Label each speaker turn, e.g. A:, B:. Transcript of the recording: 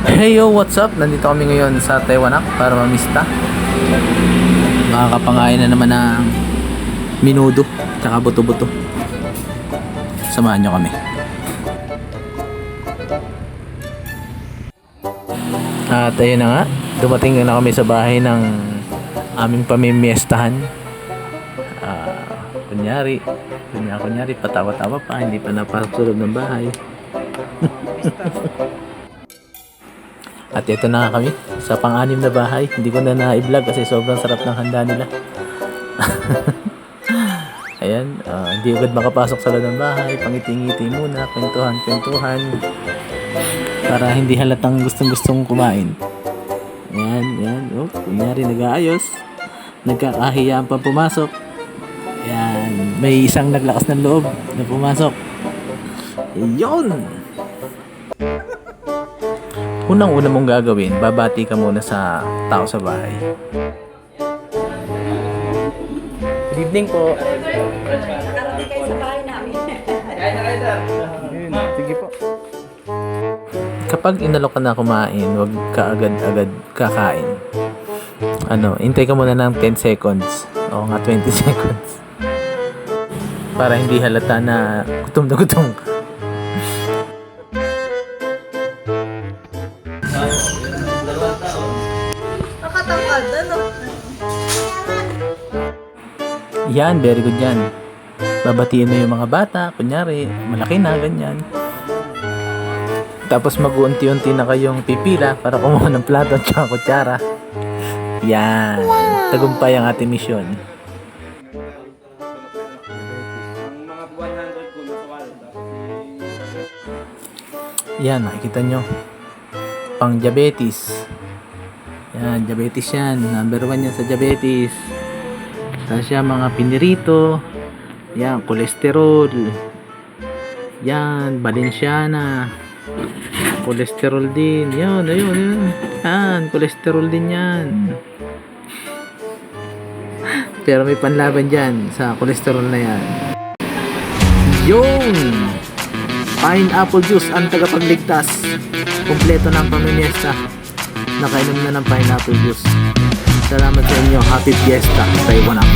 A: Hey yo, what's up? Nandito kami ngayon sa Taiwanak para mamista. Makakapangain na naman ng minudo tsaka buto-buto. Samahan nyo kami. At ayun na nga, dumating na kami sa bahay ng aming pamimiestahan. Kunyari, patawa-tawa pa, hindi pa napasok sa loob ng bahay. At ito na nga kami sa pang-anim na bahay. Hindi ko na na-vlog kasi sobrang sarap ng handa nila. Ayan, hindi agad makapasok sa loob ng bahay. Pangiti-ngiti muna, kwentuhan. Para hindi halatang gustong kumain. Ayan. Oh, kunyari nag-aayos. Nagkakahiyaan pa pumasok. Ayan, may isang naglakas ng loob na pumasok. Yun! Unang-una mong gagawin, babati ka muna sa tao sa bahay. Good evening po.
B: Nakarating kayo sa bahay namin.
A: Sige po. Kapag inalok ka na kumain, huwag ka agad-agad kakain. Hintay ka muna ng 10 seconds. O nga 20 seconds. Para hindi halata na gutom na gutom ka.
B: Nakatangkad, ano?
A: Yan, very good yan. Babatiin mo yung mga bata, kunyari, malaki na, ganyan. Tapos mag-uunti-unti na kayong pipila para kumuha ng plato at saka kutsara. Yan. Tagumpay ang ating misyon. Yan, makikita nyo. Pang diabetes. Yan, diabetes yan. Number 1 yan sa diabetes. Tapos yan, mga pinirito. Yan, kolesterol. Yan, Balenciana. Kolesterol din. Yan. Yan, kolesterol din yan. Pero may panlaban dyan sa kolesterol na yan. Yun! Pineapple juice ang tagapagligtas. Kompleto ng pamimiesta. Nakainom na ng pineapple juice. Salamat sa inyo. Happy Fiesta, Taiwanak.